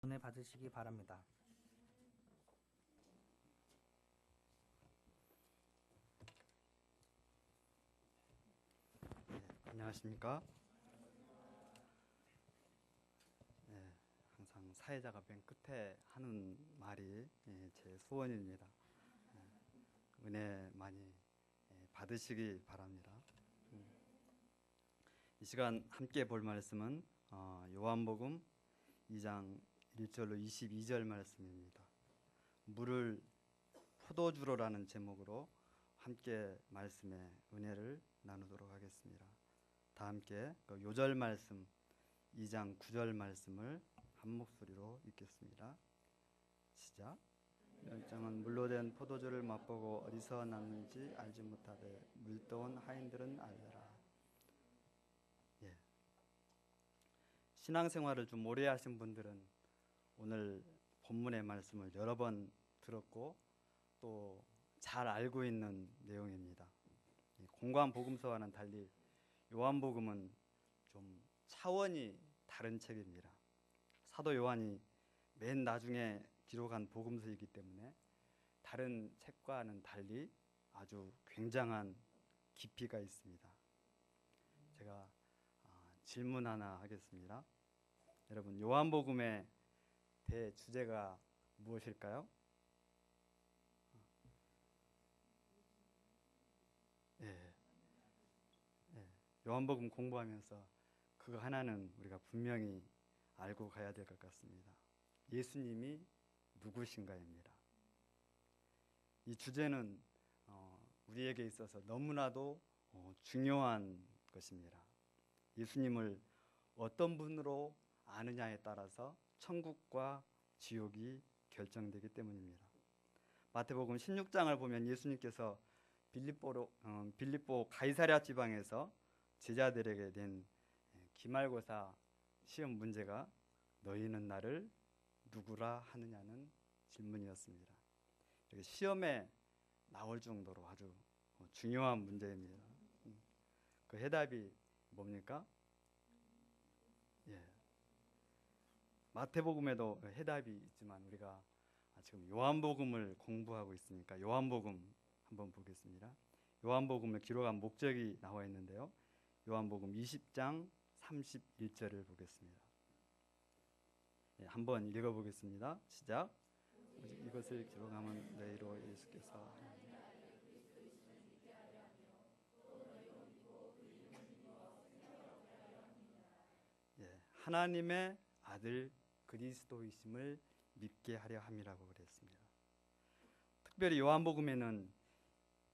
은혜 받으시기 바랍니다. 안녕하십니까? 항상 사회자가 맨 끝에 하는 말이 제 소원입니다. 은혜 많이 받으시기 바랍니다. 이 시간 함께 볼 말씀은 요한복음 2장 1절로 22절 말씀입니다. 물을 포도주로라는 제목으로 함께 말씀의 은혜를 나누도록 하겠습니다. 다 함께 그 요절 말씀 2장 9절 말씀을 한 목소리로 읽겠습니다. 시작. 열장은 물로 된 포도주를 맛보고 어디서 났는지 알지 못하되 물떠온 하인들은 알더라. 예. 신앙생활을 좀 오래 하신 분들은 오늘 본문의 말씀을 여러 번 들었고 또 잘 알고 있는 내용입니다. 공관 복음서와는 달리 요한복음은 좀 차원이 다른 책입니다. 사도 요한이 맨 나중에 기록한 복음서이기 때문에 다른 책과는 달리 아주 굉장한 깊이가 있습니다. 제가 질문 하나 하겠습니다. 여러분, 요한복음의 대주제가 무엇일까요? 예. 요한복음 공부하면서 그거 하나는 우리가 분명히 알고 가야 될 것 같습니다. 예수님이 누구신가입니다. 이 주제는 우리에게 있어서 너무나도 중요한 것입니다. 예수님을 어떤 분으로 아느냐에 따라서 천국과 지옥이 결정되기 때문입니다. 마태복음 16장을 보면 예수님께서 빌립보 가이사랴 지방에서 제자들에게 낸 기말고사 시험 문제가 너희는 나를 누구라 하느냐는 질문이었습니다. 시험에 나올 정도로 아주 중요한 문제입니다. 그 해답이 뭡니까? 예. 마태복음에도 해답이 있지만 우리가 지금 요한복음을 공부하고 있으니까 요한복음 한번 보겠습니다. 요한복음을 기록한 목적이 나와 있는데요. 요한복음 20장 31절을 보겠습니다. 한번 읽어보겠습니다. 시작. 오직 이것을 기록하면 너희로 예수께서 하나님의 아들 그리스도이심을 믿게 하려 함이라고 그랬습니다. 특별히 요한복음에는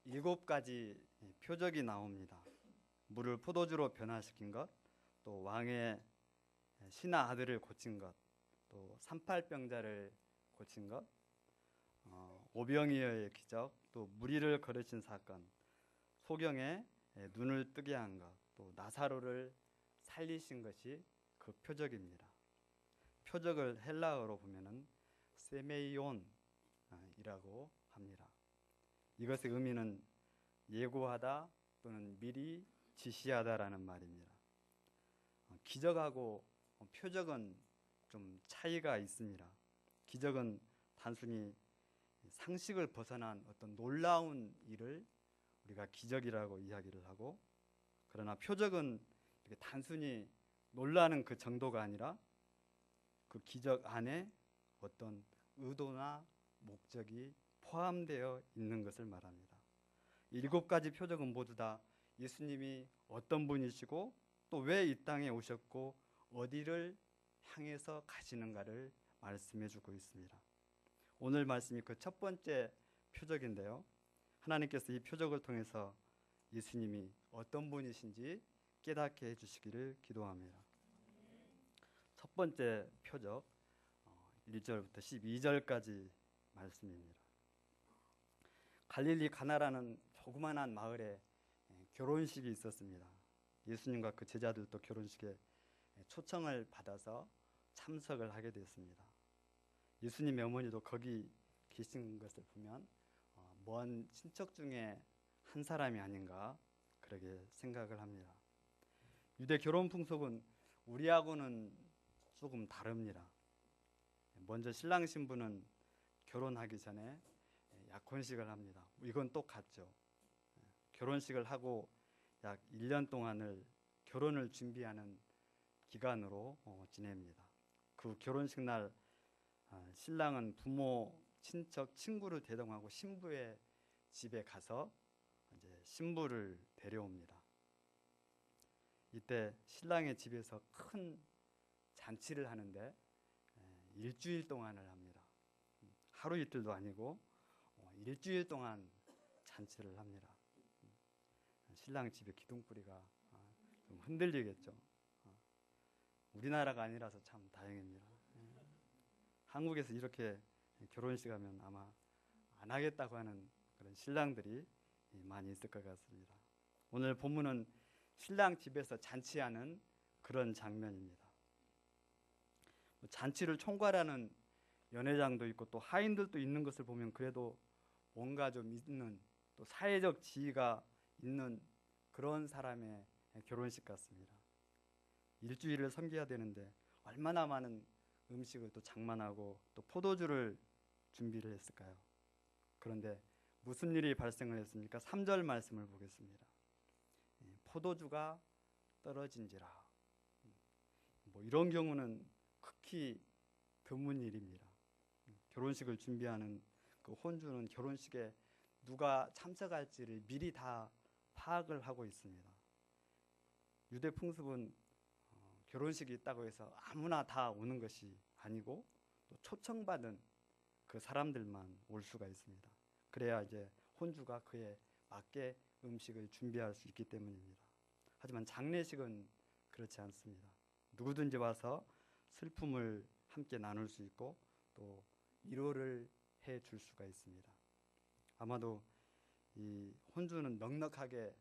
7가지 표적이 나옵니다. 물을 포도주로 변화시킨 것, 또 왕의 신하 아들을 고친 것, 또 산팔병자를 고친 것, 오병이어의 기적, 또 무리를 거르신 사건, 소경의 눈을 뜨게 한 것, 또 나사로를 살리신 것이 그 표적입니다. 표적을 헬라어로 보면은 세메이온이라고 합니다. 이것의 의미는 예고하다 또는 미리 지시하다라는 말입니다. 기적하고 표적은 좀 차이가 있습니다. 기적은 단순히 상식을 벗어난 어떤 놀라운 일을 우리가 기적이라고 이야기를 하고, 그러나 표적은 이렇게 단순히 놀라는 그 정도가 아니라 그 기적 안에 어떤 의도나 목적이 포함되어 있는 것을 말합니다. 7가지 표적은 모두 다 예수님이 어떤 분이시고 또 왜 이 땅에 오셨고 어디를 향해서 가시는가를 말씀해 주고 있습니다. 오늘 말씀이 그 첫 번째 표적인데요. 하나님께서 이 표적을 통해서 예수님이 어떤 분이신지 깨닫게 해주시기를 기도합니다. 첫 번째 표적 1절부터 12절까지 말씀입니다. 갈릴리 가나라는 조그만한 마을에 결혼식이 있었습니다. 예수님과 그 제자들도 결혼식에 초청을 받아서 참석을 하게 됐습니다. 예수님의 어머니도 거기 계신 것을 보면 먼 친척 중에 한 사람이 아닌가 그렇게 생각을 합니다. 유대 결혼 풍속은 우리하고는 조금 다릅니다. 먼저 신랑 신부는 결혼하기 전에 약혼식을 합니다. 이건 똑같죠. 결혼식을 하고 약 1년 동안을 결혼을 준비하는 기간으로 지냅니다. 그 결혼식 날 신랑은 부모, 친척, 친구를 대동하고 신부의 집에 가서 이제 신부를 데려옵니다. 이때 신랑의 집에서 큰 잔치를 하는데 일주일 동안을 합니다. 하루 이틀도 아니고 일주일 동안 잔치를 합니다. 신랑 집에 기둥뿌리가 좀 흔들리겠죠. 우리나라가 아니라서 참 다행입니다. 한국에서 이렇게 결혼식 하면 아마 안 하겠다고 하는 그런 신랑들이 많이 있을 것 같습니다. 오늘 본문은 신랑 집에서 잔치하는 그런 장면입니다. 잔치를 총괄하는 연회장도 있고 또 하인들도 있는 것을 보면 그래도 뭔가 좀 있는 또 사회적 지위가 있는 그런 사람의 결혼식 같습니다. 일주일을 섬겨야 되는데 얼마나 많은 음식을 또 장만하고 또 포도주를 준비를 했을까요? 그런데 무슨 일이 발생을 했습니까? 3절 말씀을 보겠습니다. 포도주가 떨어진지라. 뭐 이런 경우는 극히 드문 일입니다. 결혼식을 준비하는 그 혼주는 결혼식에 누가 참석할지를 미리 다 파악을 하고 있습니다. 유대 풍습은 결혼식이 있다고 해서 아무나 다 오는 것이 아니고 또 초청받은 그 사람들만 올 수가 있습니다. 그래야 이제 혼주가 그에 맞게 음식을 준비할 수 있기 때문입니다. 하지만 장례식은 그렇지 않습니다. 누구든지 와서 슬픔을 함께 나눌 수 있고 또 위로를 해 줄 수가 있습니다. 아마도 이 혼주는 넉넉하게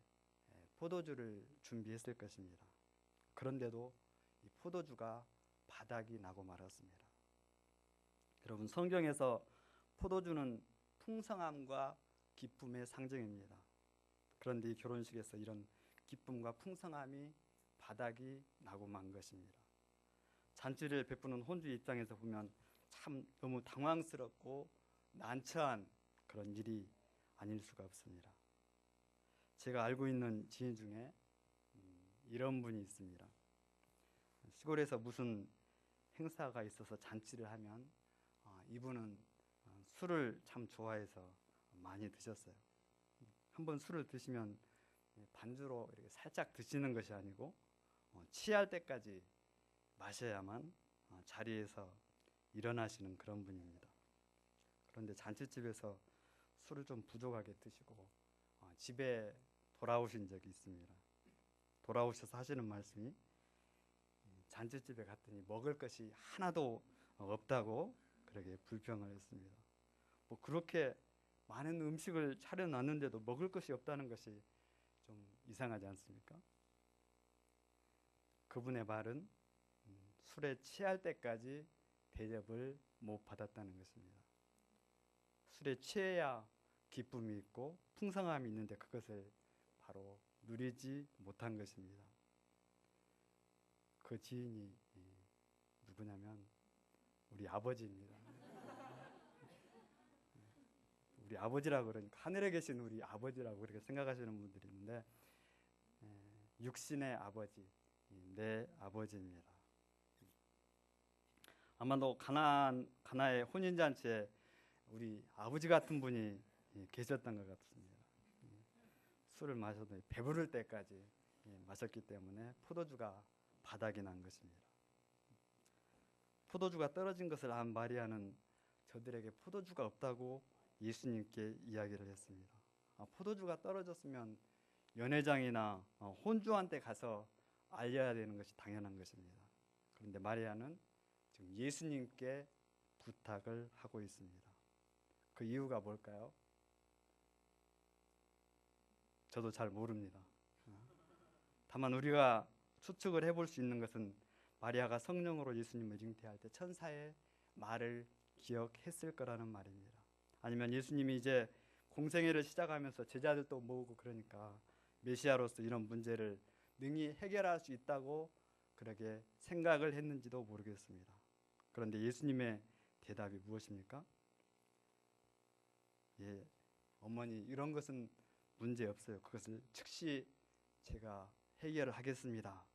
포도주를 준비했을 것입니다. 그런데도 이 포도주가 바닥이 나고 말았습니다. 여러분, 성경에서 포도주는 풍성함과 기쁨의 상징입니다. 그런데 이 결혼식에서 이런 기쁨과 풍성함이 바닥이 나고 만 것입니다. 잔치를 베푸는 혼주 입장에서 보면 참 너무 당황스럽고 난처한 그런 일이 아닐 수가 없습니다. 제가 알고 있는 지인 중에 이런 분이 있습니다. 시골에서 무슨 행사가 있어서 잔치를 하면 이분은 술을 참 좋아해서 많이 드셨어요. 한번 술을 드시면 반주로 이렇게 살짝 드시는 것이 아니고 취할 때까지 마셔야만 자리에서 일어나시는 그런 분입니다. 그런데 잔치집에서 술을 좀 부족하게 드시고 집에 돌아오신 적이 있습니다. 돌아오셔서 하시는 말씀이 잔치집에 갔더니 먹을 것이 하나도 없다고 그렇게 불평을 했습니다. 뭐 그렇게 많은 음식을 차려놨는데도 먹을 것이 없다는 것이 좀 이상하지 않습니까? 그분의 말은 술에 취할 때까지 대접을 못 받았다는 것입니다. 술에 취해야 기쁨이 있고 풍성함이 있는데 그것을 바로 누리지 못한 것입니다. 그 지인이 누구냐면 우리 아버지입니다. 우리 아버지라고 그러니까 하늘에 계신 우리 아버지라고 그렇게 생각하시는 분들이 있는데 육신의 아버지, 내 아버지입니다. 아마도 가나의 혼인잔치에 우리 아버지 같은 분이 계셨던 것 같습니다. 술을 마셔도 배부를 때까지 마셨기 때문에 포도주가 바닥이 난 것입니다. 포도주가 떨어진 것을 안 마리아는 저들에게 포도주가 없다고 예수님께 이야기를 했습니다. 포도주가 떨어졌으면 연회장이나 혼주한테 가서 알려야 되는 것이 당연한 것입니다. 그런데 마리아는 지금 예수님께 부탁을 하고 있습니다. 그 이유가 뭘까요? 저도 잘 모릅니다. 다만 우리가 추측을 해볼 수 있는 것은 마리아가 성령으로 예수님을 잉태할 때 천사의 말을 기억했을 거라는 말입니다. 아니면 예수님이 이제 공생애를 시작하면서 제자들도 모으고 그러니까 메시아로서 이런 문제를 능히 해결할 수 있다고 그렇게 생각을 했는지도 모르겠습니다. 그런데 예수님의 대답이 무엇입니까? 예, 어머니 이런 것은 문제 없어요. 그것을 즉시 제가 해결을 하겠습니다.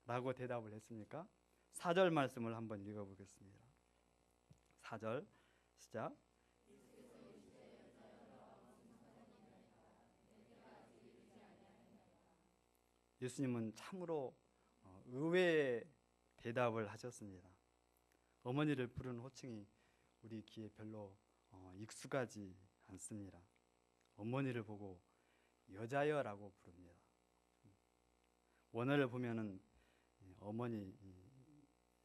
라고 대답을 했습니까? 4절 말씀을 한번 읽어보겠습니다. 4절 시작. 예수님은 참으로 의외의 대답을 하셨습니다. 어머니를 부르는 호칭이 우리 귀에 별로 익숙하지 않습니다. 어머니를 보고 여자여라고 부릅니다. 원어를 보면은 어머니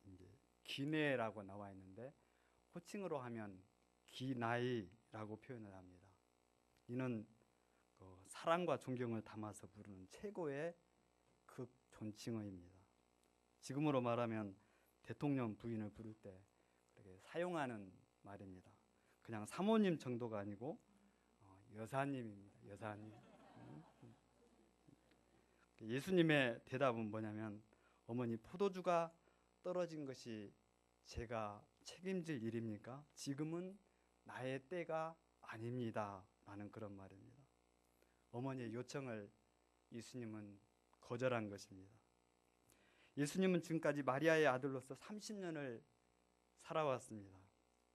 이제 기내라고 나와 있는데 호칭으로 하면 기나이라고 표현을 합니다. 이는 사랑과 존경을 담아서 부르는 최고의 극존칭어입니다. 지금으로 말하면 대통령 부인을 부를 때 그렇게 사용하는 말입니다. 그냥 사모님 정도가 아니고 여사님입니다. 여사님. 예수님의 대답은 뭐냐면 어머니 포도주가 떨어진 것이 제가 책임질 일입니까? 지금은 나의 때가 아닙니다. 라는 그런 말입니다. 어머니의 요청을 예수님은 거절한 것입니다. 예수님은 지금까지 마리아의 아들로서 30년을 살아왔습니다.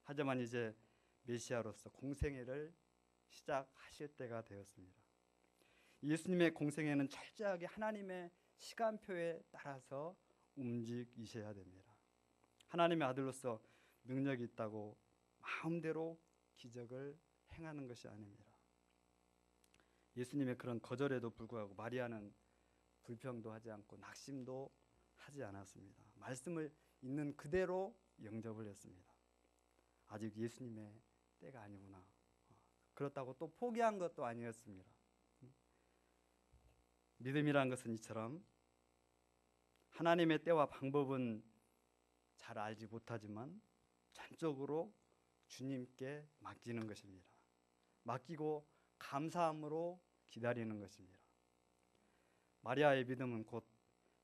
하지만 이제 메시아로서 공생애를 시작하실 때가 되었습니다. 예수님의 공생애는 철저하게 하나님의 시간표에 따라서 움직이셔야 됩니다. 하나님의 아들로서 능력이 있다고 마음대로 기적을 행하는 것이 아닙니다. 예수님의 그런 거절에도 불구하고 마리아는 불평도 하지 않고 낙심도 하지 않았습니다. 말씀을 있는 그대로 영접을 했습니다. 아직 예수님의 때가 아니구나. 그렇다고 또 포기한 것도 아니었습니다. 믿음이란 것은 이처럼 하나님의 때와 방법은 잘 알지 못하지만 전적으로 주님께 맡기는 것입니다. 맡기고 감사함으로 기다리는 것입니다. 마리아의 믿음은 곧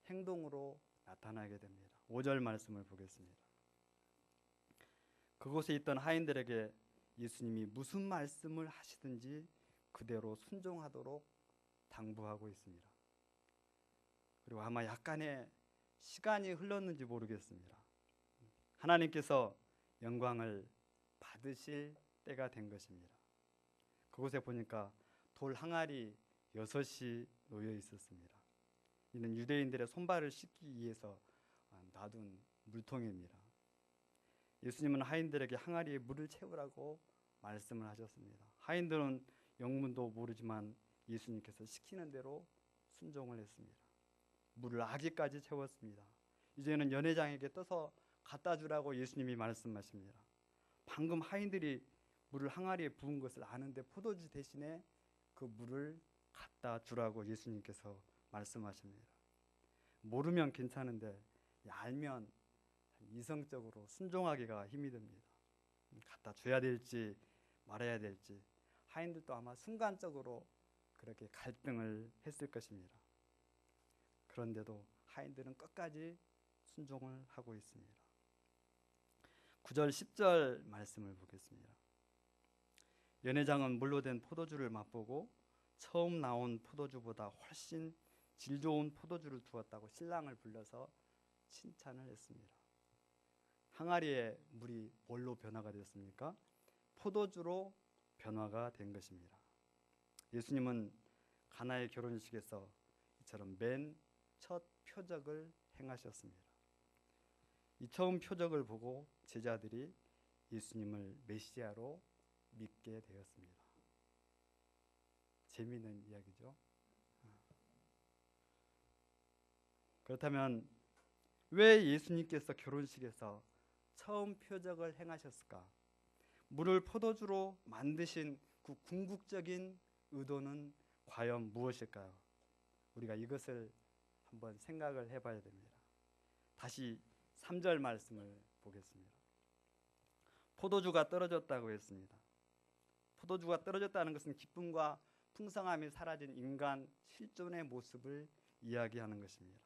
행동으로 나타나게 됩니다. 5절 말씀을 보겠습니다. 그곳에 있던 하인들에게 예수님이 무슨 말씀을 하시든지 그대로 순종하도록 당부하고 있습니다. 그리고 아마 약간의 시간이 흘렀는지 모르겠습니다. 하나님께서 영광을 받으실 때가 된 것입니다. 그곳에 보니까 돌 항아리 6이 놓여 있었습니다. 이는 유대인들의 손발을 씻기 위해서 놔둔 물통입니다. 예수님은 하인들에게 항아리에 물을 채우라고 말씀을 하셨습니다. 하인들은 영문도 모르지만 예수님께서 시키는 대로 순종을 했습니다. 물을 아기까지 채웠습니다. 이제는 연회장에게 떠서 갖다 주라고 예수님이 말씀하십니다. 방금 하인들이 물을 항아리에 부은 것을 아는데 포도주 대신에 그 물을 갖다 주라고 예수님께서 말씀하십니다. 모르면 괜찮은데 알면 이성적으로 순종하기가 힘이 듭니다. 갖다 줘야 될지 말아야 될지 하인들도 아마 순간적으로 그렇게 갈등을 했을 것입니다. 그런데도 하인들은 끝까지 순종을 하고 있습니다. 9절 10절 말씀을 보겠습니다. 연회장은 물로 된 포도주를 맛보고 처음 나온 포도주보다 훨씬 질 좋은 포도주를 두었다고 신랑을 불러서 칭찬을 했습니다. 항아리의 물이 뭘로 변화가 되었습니까? 포도주로 변화가 된 것입니다. 예수님은 가나의 결혼식에서 이처럼 맨 첫 표적을 행하셨습니다. 이 처음 표적을 보고 제자들이 예수님을 메시아로 믿게 되었습니다. 재미있는 이야기죠. 그렇다면 왜 예수님께서 결혼식에서 처음 표적을 행하셨을까? 물을 포도주로 만드신 그 궁극적인 의도는 과연 무엇일까요? 우리가 이것을 한번 생각을 해봐야 됩니다. 다시 3절 말씀을 보겠습니다. 포도주가 떨어졌다고 했습니다. 포도주가 떨어졌다는 것은 기쁨과 풍성함이 사라진 인간 실존의 모습을 이야기하는 것입니다.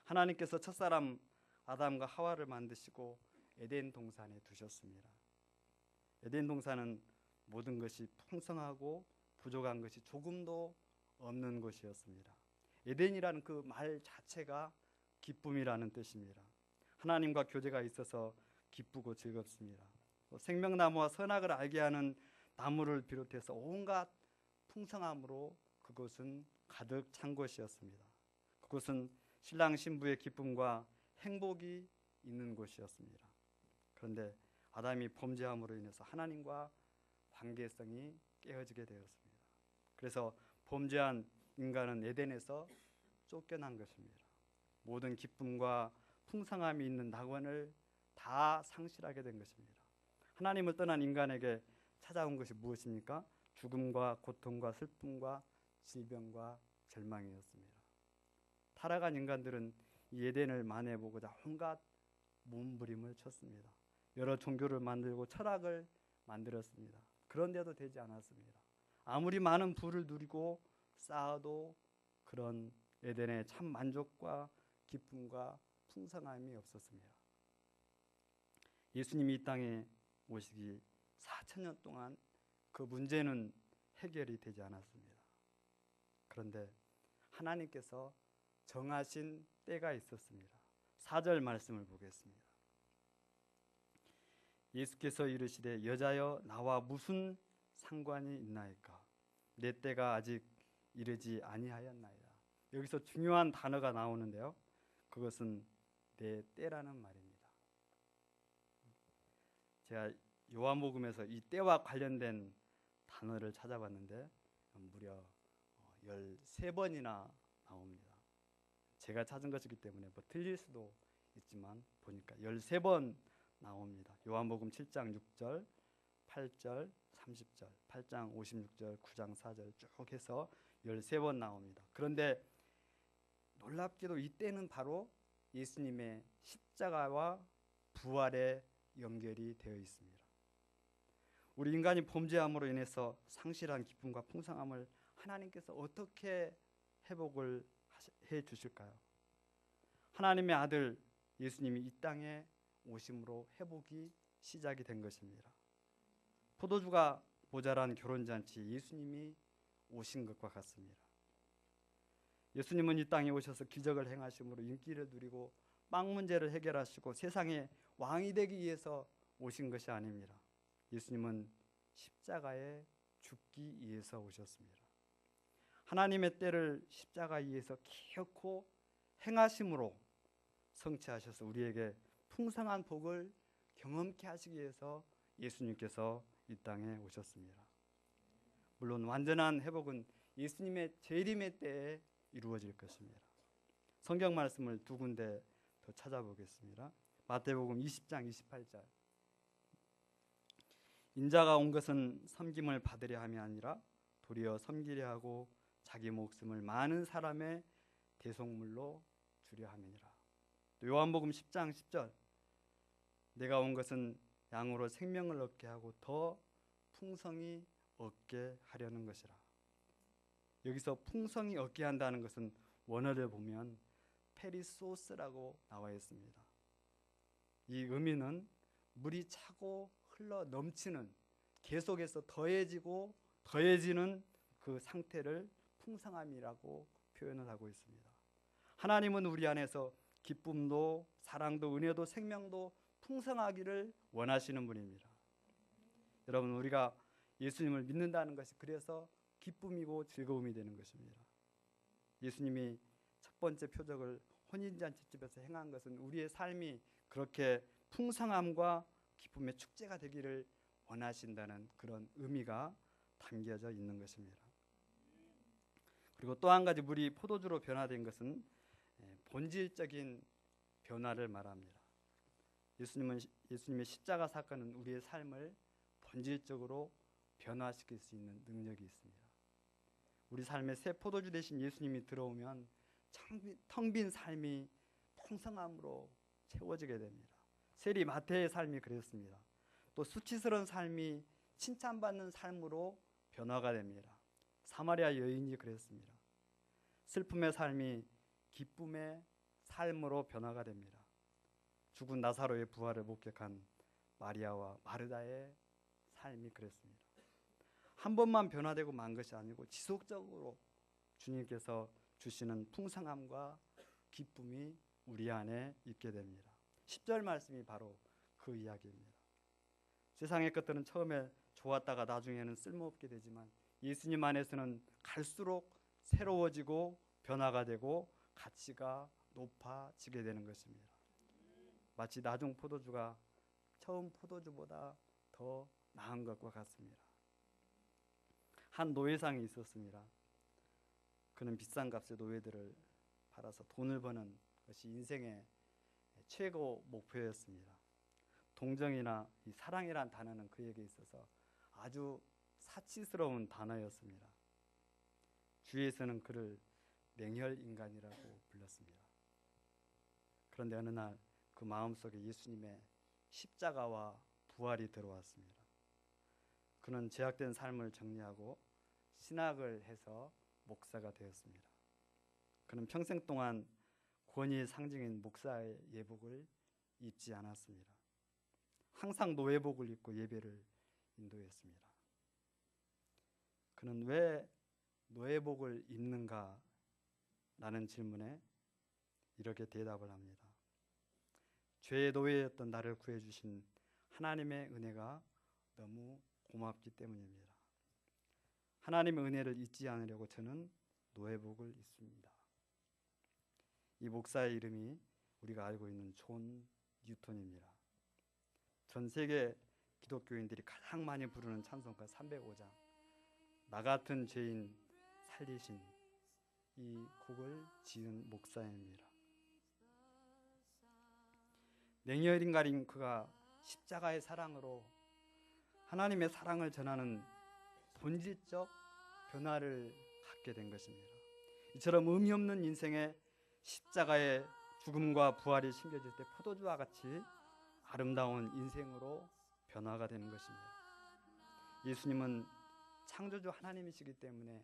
하나님께서 첫사람 아담과 하와를 만드시고 에덴 동산에 두셨습니다. 에덴 동산은 모든 것이 풍성하고 부족한 것이 조금도 없는 곳이었습니다. 에덴이라는 그 말 자체가 기쁨이라는 뜻입니다. 하나님과 교제가 있어서 기쁘고 즐겁습니다. 생명나무와 선악을 알게 하는 나무를 비롯해서 온갖 풍성함으로 그곳은 가득 찬 곳이었습니다. 그곳은 신랑 신부의 기쁨과 행복이 있는 곳이었습니다. 그런데 아담이 범죄함으로 인해서 하나님과 관계성이 깨어지게 되었습니다. 그래서 범죄한 인간은 에덴에서 쫓겨난 것입니다. 모든 기쁨과 풍성함이 있는 낙원을 다 상실하게 된 것입니다. 하나님을 떠난 인간에게 찾아온 것이 무엇입니까? 죽음과 고통과 슬픔과 질병과 절망이었습니다. 타락한 인간들은 이 에덴을 만회해보고자 온갖 몸부림을 쳤습니다. 여러 종교를 만들고 철학을 만들었습니다. 그런데도 되지 않았습니다. 아무리 많은 부를 누리고 쌓아도 그런 에덴의 참 만족과 기쁨과 풍성함이 없었습니다. 예수님이 이 땅에 오시기 4,000년 동안 그 문제는 해결이 되지 않았습니다. 그런데 하나님께서 정하신 때가 있었습니다. 4절 말씀을 보겠습니다. 예수께서 이르시되 여자여 나와 무슨 상관이 있나이까? 내 때가 아직 이르지 아니하였나이다. 여기서 중요한 단어가 나오는데요. 그것은 내 때라는 말입니다. 제가 요한복음에서 이 때와 관련된 단어를 찾아봤는데 무려 13번이나 나옵니다. 제가 찾은 것이기 때문에 뭐 틀릴 수도 있지만 보니까 13번 나옵니다. 요한복음 7장 6절, 8절, 30절, 8장 56절, 9장 4절 쭉 해서 13번 나옵니다. 그런데 놀랍게도 이때는 바로 예수님의 십자가와 부활에 연결이 되어 있습니다. 우리 인간이 범죄함으로 인해서 상실한 기쁨과 풍성함을 하나님께서 어떻게 회복을 해 주실까요? 하나님의 아들 예수님이 이 땅에 오심으로 회복이 시작이 된 것입니다. 포도주가 모자란 결혼잔치에 예수님이 오신 것과 같습니다. 예수님은 이 땅에 오셔서 기적을 행하심으로 인기를 누리고 빵 문제를 해결하시고 세상의 왕이 되기 위해서 오신 것이 아닙니다. 예수님은 십자가에 죽기 위해서 오셨습니다. 하나님의 때를 십자가 위에서 기어코 행하심으로 성취하셔서 우리에게 풍성한 복을 경험케 하시기 위해서 예수님께서 이 땅에 오셨습니다. 물론 완전한 회복은 예수님의 재림의 때에 이루어질 것입니다. 성경 말씀을 두 군데 더 찾아보겠습니다. 마태복음 20장 28절. 인자가 온 것은 섬김을 받으려 함이 아니라 도리어 섬기려 하고 자기 목숨을 많은 사람의 대속물로 주려 함이니라. 또 요한복음 10장 10절. 내가 온 것은 양으로 생명을 얻게 하고 더 풍성히 얻게 하려는 것이라. 여기서 풍성히 얻게 한다는 것은 원어를 보면 페리소스라고 나와 있습니다. 이 의미는 물이 차고 흘러 넘치는, 계속해서 더해지고 더해지는 그 상태를 풍성함이라고 표현을 하고 있습니다. 하나님은 우리 안에서 기쁨도 사랑도 은혜도 생명도 풍성하기를 원하시는 분입니다. 여러분, 우리가 예수님을 믿는다는 것이 그래서 기쁨이고 즐거움이 되는 것입니다. 예수님이 첫 번째 표적을 혼인잔치집에서 행한 것은 우리의 삶이 그렇게 풍성함과 기쁨의 축제가 되기를 원하신다는 그런 의미가 담겨져 있는 것입니다. 그리고 또 한 가지 물이 포도주로 변화된 것은 본질적인 변화를 말합니다. 예수님의 십자가 사건은 우리의 삶을 본질적으로 변화시킬 수 있는 능력이 있습니다. 우리 삶에 새 포도주 대신 예수님이 들어오면 텅 빈 삶이 풍성함으로 채워지게 됩니다. 세리 마태의 삶이 그랬습니다. 또 수치스러운 삶이 칭찬받는 삶으로 변화가 됩니다. 사마리아 여인이 그랬습니다. 슬픔의 삶이 기쁨의 삶으로 변화가 됩니다. 죽은 나사로의 부활을 목격한 마리아와 마르다의 삶이 그랬습니다. 한 번만 변화되고 만 것이 아니고 지속적으로 주님께서 주시는 풍성함과 기쁨이 우리 안에 있게 됩니다. 10절 말씀이 바로 그 이야기입니다. 세상의 것들은 처음에 좋았다가 나중에는 쓸모없게 되지만 예수님 안에서는 갈수록 새로워지고 변화가 되고 가치가 높아지게 되는 것입니다. 마치 나중 포도주가 처음 포도주보다 더 나은 것과 같습니다. 한 노예상이 있었습니다. 그는 비싼 값의 노예들을 팔아서 돈을 버는 것이 인생의 최고 목표였습니다. 동정이나 이 사랑이란 단어는 그에게 있어서 아주 사치스러운 단어였습니다. 주위에서는 그를 냉혈인간이라고 불렀습니다. 그런데 어느 날 그 마음속에 예수님의 십자가와 부활이 들어왔습니다. 그는 제약된 삶을 정리하고 신학을 해서 목사가 되었습니다. 그는 평생 동안 권위의 상징인 목사의 예복을 입지 않았습니다. 항상 노예복을 입고 예배를 인도했습니다. 그는 왜 노예복을 입는가? 라는 질문에 이렇게 대답을 합니다. 죄의 노예였던 나를 구해주신 하나님의 은혜가 너무 고맙기 때문입니다. 하나님의 은혜를 잊지 않으려고 저는 노예복을 입습니다. 이 목사의 이름이 우리가 알고 있는 존 뉴턴입니다. 전 세계 기독교인들이 가장 많이 부르는 찬송가 305장 나 같은 죄인 살리신 이 곡을 지은 목사입니다. 냉혈인간인 그가 십자가의 사랑으로 하나님의 사랑을 전하는 본질적 변화를 갖게 된 것입니다. 이처럼 의미 없는 인생에 십자가의 죽음과 부활이 심겨질 때 포도주와 같이 아름다운 인생으로 변화가 되는 것입니다. 예수님은 창조주 하나님이시기 때문에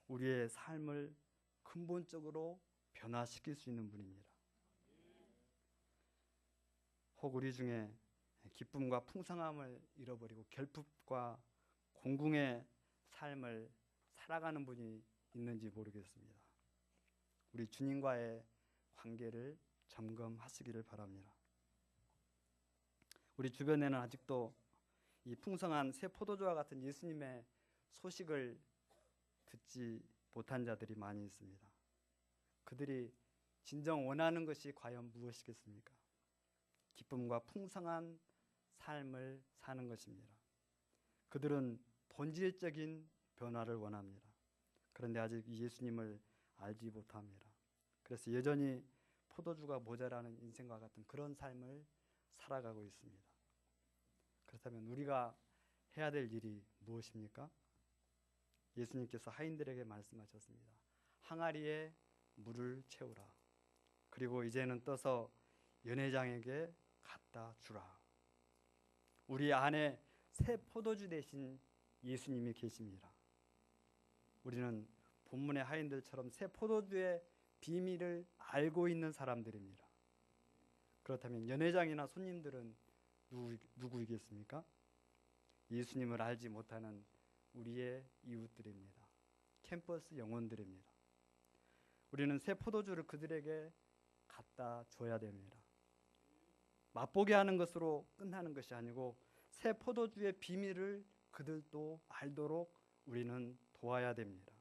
우리의 삶을 근본적으로 변화시킬 수 있는 분입니다. 혹 우리 중에 기쁨과 풍성함을 잃어버리고 결핍과 공궁의 삶을 살아가는 분이 있는지 모르겠습니다. 우리 주님과의 관계를 점검하시기를 바랍니다. 우리 주변에는 아직도 이 풍성한 새 포도주와 같은 예수님의 소식을 듣지 못한 자들이 많이 있습니다. 그들이 진정 원하는 것이 과연 무엇이겠습니까? 기쁨과 풍성한 삶을 사는 것입니다. 그들은 본질적인 변화를 원합니다. 그런데 아직 예수님을 알지 못합니다. 그래서 여전히 포도주가 모자라는 인생과 같은 그런 삶을 살아가고 있습니다. 그렇다면 우리가 해야 될 일이 무엇입니까? 예수님께서 하인들에게 말씀하셨습니다. 항아리에 물을 채우라. 그리고 이제는 떠서 연회장에게 갖다 주라. 우리 안에 새 포도주 대신 예수님이 계십니다. 우리는 본문의 하인들처럼 새 포도주의 비밀을 알고 있는 사람들입니다. 그렇다면 연회장이나 손님들은 누구이겠습니까? 예수님을 알지 못하는 우리의 이웃들입니다. 캠퍼스 영혼들입니다. 우리는 새 포도주를 그들에게 갖다 줘야 됩니다. 맛보게 하는 것으로 끝나는 것이 아니고 새 포도주의 비밀을 그들도 알도록 우리는 도와야 됩니다.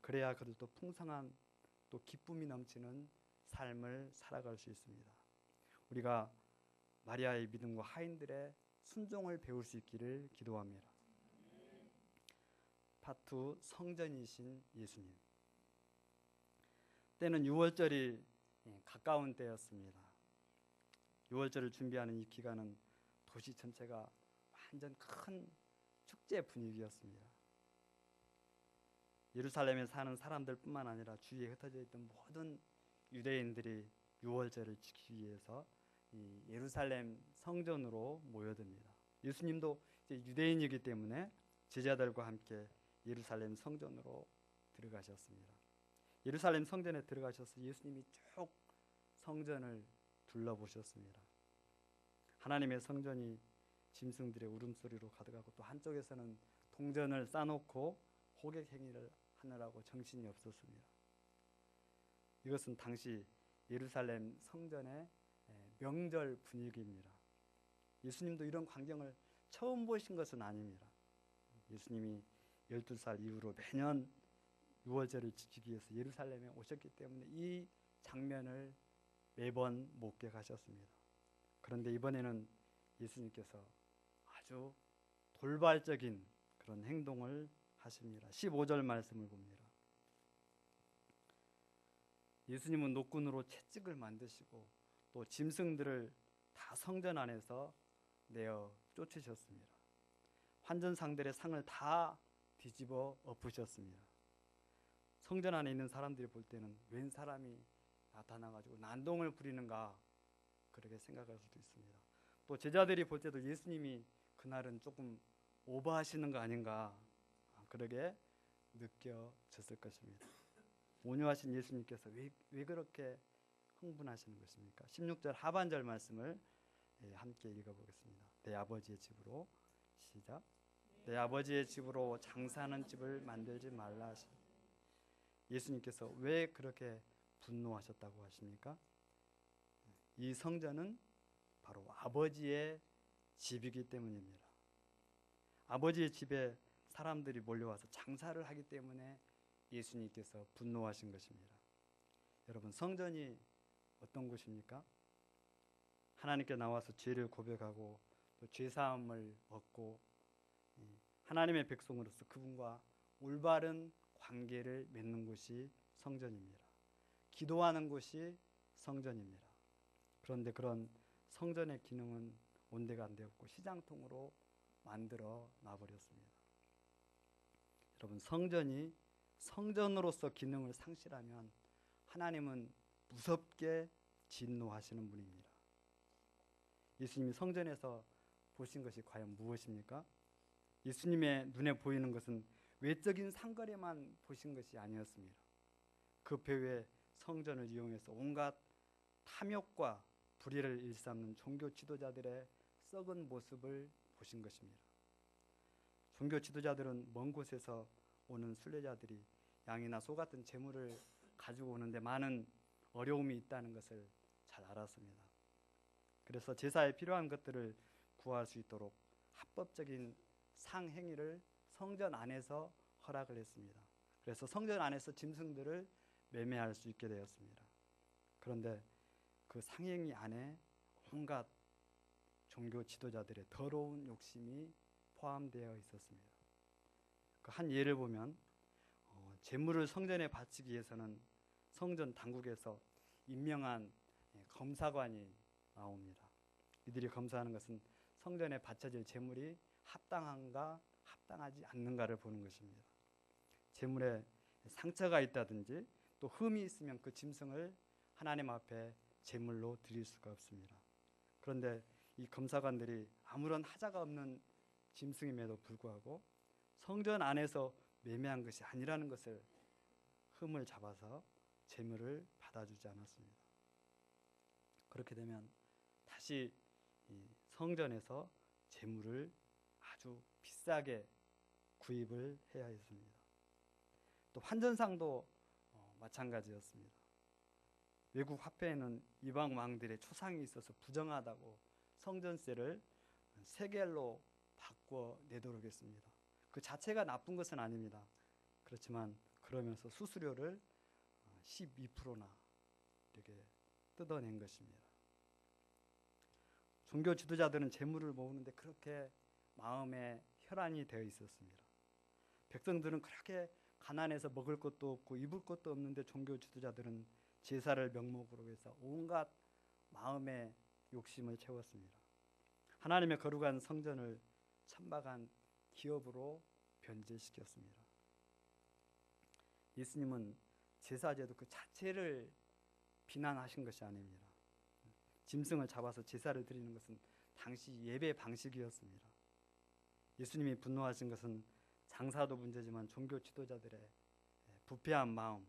그래야 그들도 풍성한 또 기쁨이 넘치는 삶을 살아갈 수 있습니다. 우리가 마리아의 믿음과 하인들의 순종을 배울 수 있기를 기도합니다. 파트 2 성전이신 예수님. 때는 6월절이 가까운 때였습니다. 6월절을 준비하는 이 기간은 도시 전체가 완전 큰 축제 분위기였습니다. 예루살렘에 사는 사람들뿐만 아니라 주위에 흩어져 있던 모든 유대인들이 6월절을 지키기 위해서 이 예루살렘 성전으로 모여듭니다. 예수님도 이제 유대인이기 때문에 제자들과 함께 예루살렘 성전으로 들어가셨습니다. 예루살렘 성전에 들어가셔서 예수님이 쭉 성전을 둘러보셨습니다. 하나님의 성전이 짐승들의 울음소리로 가득하고 또 한쪽에서는 동전을 쌓아놓고 호객 행위를 하느라고 정신이 없었습니다. 이것은 당시 예루살렘 성전의 명절 분위기입니다. 예수님도 이런 광경을 처음 보신 것은 아닙니다. 예수님이 12살 이후로 매년 유월절을 지키기 위해서 예루살렘에 오셨기 때문에 이 장면을 매번 목격하셨습니다. 그런데 이번에는 예수님께서 아주 돌발적인 그런 행동을 하십니다. 15절 말씀을 봅니다. 예수님은 노끈으로 채찍을 만드시고 또 짐승들을 다 성전 안에서 내어 쫓으셨습니다. 환전상들의 상을 다 뒤집어 엎으셨습니다. 성전 안에 있는 사람들이 볼 때는 웬 사람이 나타나가지고 난동을 부리는가 그렇게 생각할 수도 있습니다. 또 제자들이 볼 때도 예수님이 그날은 조금 오버하시는 거 아닌가 그러게 느껴졌을 것입니다. 온유하신 예수님께서 왜 그렇게 흥분하시는 것입니까? 16절 하반절 말씀을 함께 읽어보겠습니다. 내 아버지의 집으로 시작. 내 아버지의 집으로 장사하는 집을 만들지 말라 하시니 예수님께서 왜 그렇게 분노하셨다고 하십니까? 이 성전은 바로 아버지의 집이기 때문입니다. 아버지의 집에 사람들이 몰려와서 장사를 하기 때문에 예수님께서 분노하신 것입니다. 여러분, 성전이 어떤 곳입니까? 하나님께 나와서 죄를 고백하고 또 죄사함을 얻고 하나님의 백성으로서 그분과 올바른 관계를 맺는 곳이 성전입니다. 기도하는 곳이 성전입니다. 그런데 그런 성전의 기능은 온데간데없고 시장통으로 만들어 놔버렸습니다. 여러분, 성전이 성전으로서 기능을 상실하면 하나님은 무섭게 진노하시는 분입니다. 예수님이 성전에서 보신 것이 과연 무엇입니까? 예수님의 눈에 보이는 것은 외적인 상거래만 보신 것이 아니었습니다. 그 배후에 성전을 이용해서 온갖 탐욕과 불의를 일삼는 종교 지도자들의 썩은 모습을 보신 것입니다. 종교 지도자들은 먼 곳에서 오는 순례자들이 양이나 소 같은 재물을 가지고 오는데 많은 어려움이 있다는 것을 잘 알았습니다. 그래서 제사에 필요한 것들을 구할 수 있도록 합법적인 상행위를 성전 안에서 허락을 했습니다. 그래서 성전 안에서 짐승들을 매매할 수 있게 되었습니다. 그런데 그 상행위 안에 온갖 종교 지도자들의 더러운 욕심이 포함되어 있었습니다. 그 한 예를 보면 제물을 성전에 바치기 위해서는 성전 당국에서 임명한 검사관이 나옵니다. 이들이 검사하는 것은 성전에 바쳐질 제물이 합당한가 합당하지 않는가를 보는 것입니다. 제물에 상처가 있다든지 또 흠이 있으면 그 짐승을 하나님 앞에 제물로 드릴 수가 없습니다. 그런데 이 검사관들이 아무런 하자가 없는 짐승임에도 불구하고 성전 안에서 매매한 것이 아니라는 것을 흠을 잡아서 제물을 받아주지 않았습니다. 그렇게 되면 다시 이 성전에서 제물을 아주 비싸게 구입을 해야 했습니다. 또 환전상도 마찬가지였습니다. 외국 화폐에는 이방 왕들의 초상이 있어서 부정하다고 성전세를 세겔로 바꿔내도록 했습니다. 그 자체가 나쁜 것은 아닙니다. 그렇지만 그러면서 수수료를 12%나 이렇게 뜯어낸 것입니다. 종교 지도자들은 재물을 모으는데 그렇게 마음에 혈안이 되어 있었습니다. 백성들은 그렇게 가난해서 먹을 것도 없고 입을 것도 없는데 종교 지도자들은 제사를 명목으로 해서 온갖 마음의 욕심을 채웠습니다. 하나님의 거룩한 성전을 천박한 기업으로 변질시켰습니다. 예수님은 제사제도 그 자체를 비난하신 것이 아닙니다. 짐승을 잡아서 제사를 드리는 것은 당시 예배 방식이었습니다. 예수님이 분노하신 것은 장사도 문제지만 종교 지도자들의 부패한 마음,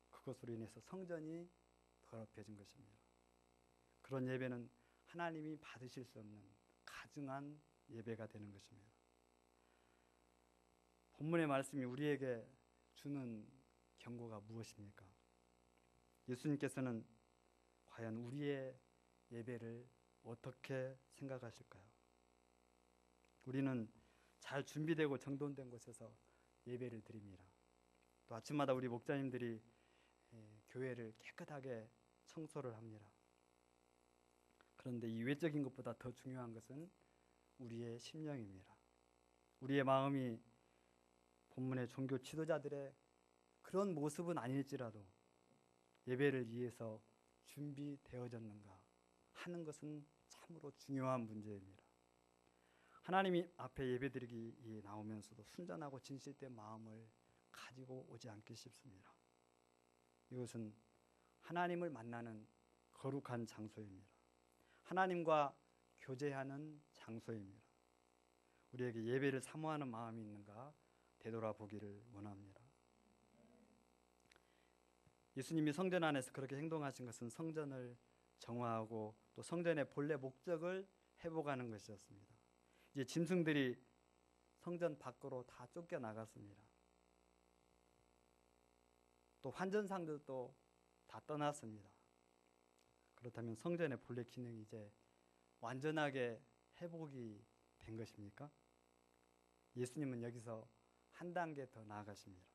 그것으로 인해서 성전이 더럽혀진 것입니다. 그런 예배는 하나님이 받으실 수 없는 가증한 예배가 되는 것입니다. 본문의 말씀이 우리에게 주는 경고가 무엇입니까? 예수님께서는 과연 우리의 예배를 어떻게 생각하실까요? 우리는 잘 준비되고 정돈된 곳에서 예배를 드립니다. 또 아침마다 우리 목자님들이 교회를 깨끗하게 청소를 합니다. 그런데 이 외적인 것보다 더 중요한 것은 우리의 심령입니다. 우리의 마음이 본문의 종교 지도자들의 그런 모습은 아닐지라도 예배를 위해서 준비되어졌는가 하는 것은 참으로 중요한 문제입니다. 하나님이 앞에 예배드리기 나오면서도 순전하고 진실된 마음을 가지고 오지 않기 쉽습니다. 이것은 하나님을 만나는 거룩한 장소입니다. 하나님과 교제하는 장소입니다. 우리에게 예배를 사모하는 마음이 있는가 되돌아보기를 원합니다. 예수님이 성전 안에서 그렇게 행동하신 것은 성전을 정화하고 또 성전의 본래 목적을 회복하는 것이었습니다. 이제 짐승들이 성전 밖으로 다 쫓겨나갔습니다. 또 환전상들도 다 떠났습니다. 그렇다면 성전의 본래 기능이 이제 완전하게 회복이 된 것입니까? 예수님은 여기서 한 단계 더 나아가십니다.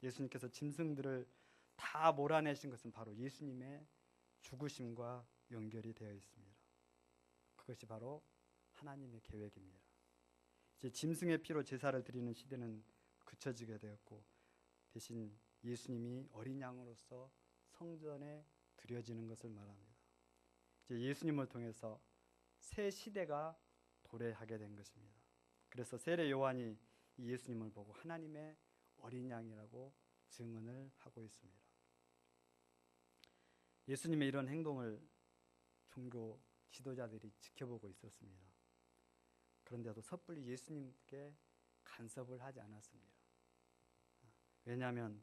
예수님께서 짐승들을 다 몰아내신 것은 바로 예수님의 죽으심과 연결이 되어 있습니다. 그것이 바로 하나님의 계획입니다. 이제 짐승의 피로 제사를 드리는 시대는 그쳐지게 되었고 대신 예수님이 어린 양으로서 성전에 드려지는 것을 말합니다. 이제 예수님을 통해서 새 시대가 도래하게 된 것입니다. 그래서 세례 요한이 이 예수님을 보고 하나님의 어린 양이라고 증언을 하고 있습니다. 예수님의 이런 행동을 종교 지도자들이 지켜보고 있었습니다. 그런데도 섣불리 예수님께 간섭을 하지 않았습니다. 왜냐하면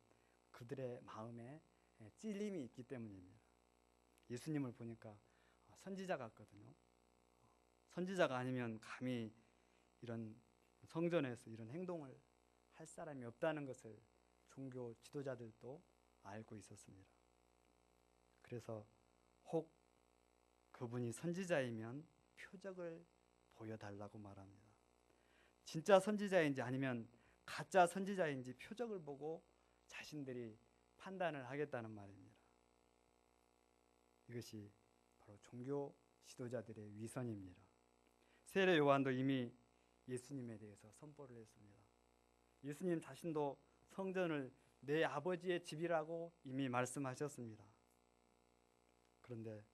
그들의 마음에 찔림이 있기 때문입니다. 예수님을 보니까 선지자 같거든요. 선지자가 아니면 감히 이런 성전에서 이런 행동을 할 사람이 없다는 것을 종교 지도자들도 알고 있었습니다. 그래서 혹 그분이 선지자이면 표적을 보여달라고 말합니다. 진짜 선지자인지 아니면 가짜 선지자인지 표적을 보고 자신들이 판단을 하겠다는 말입니다. 이것이 바로 종교 지도자들의 위선입니다. 세례 요한도 이미 예수님에 대해서 선포를 했습니다. 예수님 자신도 성전을 내 아버지의 집이라고 이미 말씀하셨습니다. 그런데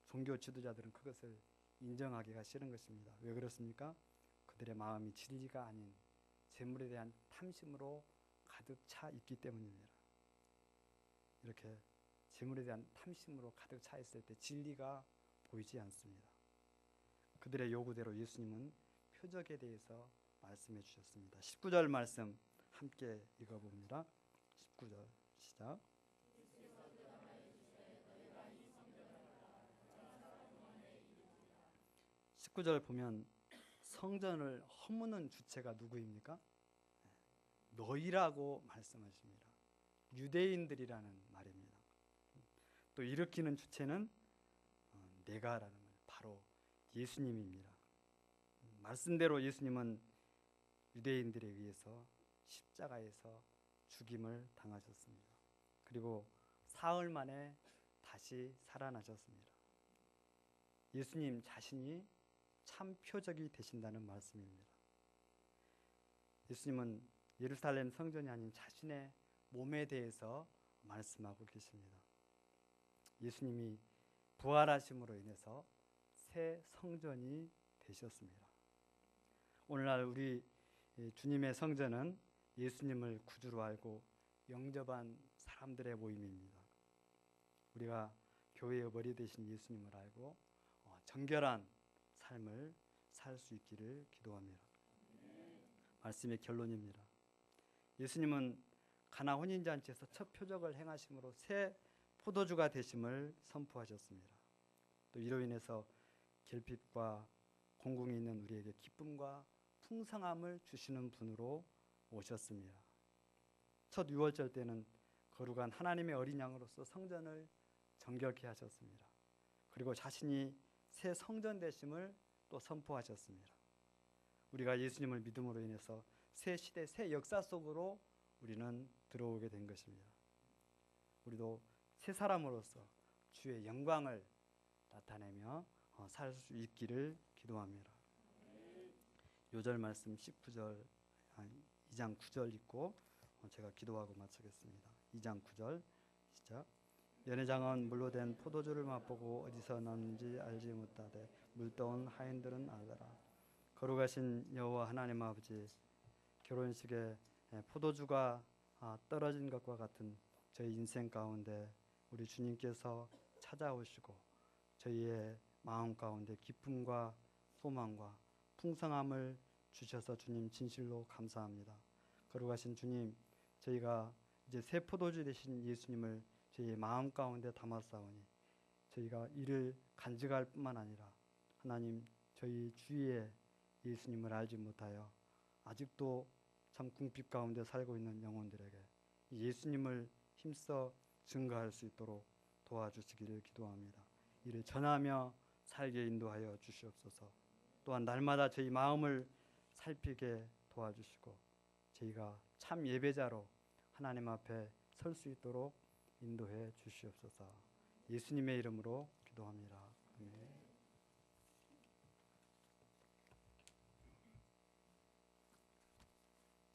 종교 지도자들은 그것을 인정하기가 싫은 것입니다. 왜 그렇습니까? 그들의 마음이 진리가 아닌 재물에 대한 탐심으로 가득 차 있기 때문입니다. 이렇게 재물에 대한 탐심으로 가득 차 있을 때 진리가 보이지 않습니다. 그들의 요구대로 예수님은 표적에 대해서 말씀해 주셨습니다. 19절 말씀 함께 읽어봅니다. 19절 시작. 19절 보면 성전을 허무는 주체가 누구입니까? 너희라고 말씀하십니다. 유대인들이라는 말입니다. 또 일으키는 주체는 내가라는 말, 바로 예수님입니다. 말씀대로 예수님은 유대인들에 의해서 십자가에서 죽임을 당하셨습니다. 그리고 사흘 만에 다시 살아나셨습니다. 예수님 자신이 참 표적이 되신다는 말씀입니다. 예수님은 예루살렘 성전이 아닌 자신의 몸에 대해서 말씀하고 계십니다. 예수님이 부활하심으로 인해서 새 성전이 되셨습니다. 오늘날 우리 주님의 성전은 예수님을 구주로 알고 영접한 사람들의 모임입니다. 우리가 교회의 머리 되신 예수님을 알고 정결한 삶을 살 수 있기를 기도합니다. 말씀의 결론입니다. 예수님은 가나 혼인잔치에서 첫 표적을 행하심으로 새 포도주가 되심을 선포하셨습니다. 또 이로 인해서 결핍과 공궁이 있는 우리에게 기쁨과 풍성함을 주시는 분으로 오셨습니다. 첫 유월절 때는 거룩한 하나님의 어린 양으로서 성전을 정결케 하셨습니다. 그리고 자신이 새 성전 되심을 또 선포하셨습니다. 우리가 예수님을 믿음으로 인해서 새 시대, 새 역사 속으로 우리는 들어오게 된 것입니다. 우리도 새 사람으로서 주의 영광을 나타내며 살 수 있기를 기도합니다. 요절 말씀 19절, 2장 9절 읽고 제가 기도하고 마치겠습니다. 2장 9절 시작. 연회장은 물로 된 포도주를 맛보고 어디서 났는지 알지 못하되 물떠온 하인들은 알더라. 거룩하신 여호와 하나님 아버지, 결혼식에 포도주가 떨어진 것과 같은 저희 인생 가운데 우리 주님께서 찾아오시고 저희의 마음 가운데 기쁨과 소망과 풍성함을 주셔서 주님 진실로 감사합니다. 거룩하신 주님, 저희가 이제 새 포도주 되신 예수님을 저희의 마음 가운데 담았사오니 저희가 이를 간직할 뿐만 아니라 하나님, 저희 주위에 예수님을 알지 못하여 아직도 참 궁핍 가운데 살고 있는 영혼들에게 예수님을 힘써 증거할 수 있도록 도와주시기를 기도합니다. 이를 전하며 살게 인도하여 주시옵소서. 또한 날마다 저희 마음을 살피게 도와주시고 저희가 참 예배자로 하나님 앞에 설 수 있도록 인도해 주시옵소서. 예수님의 이름으로 기도합니다. 아멘.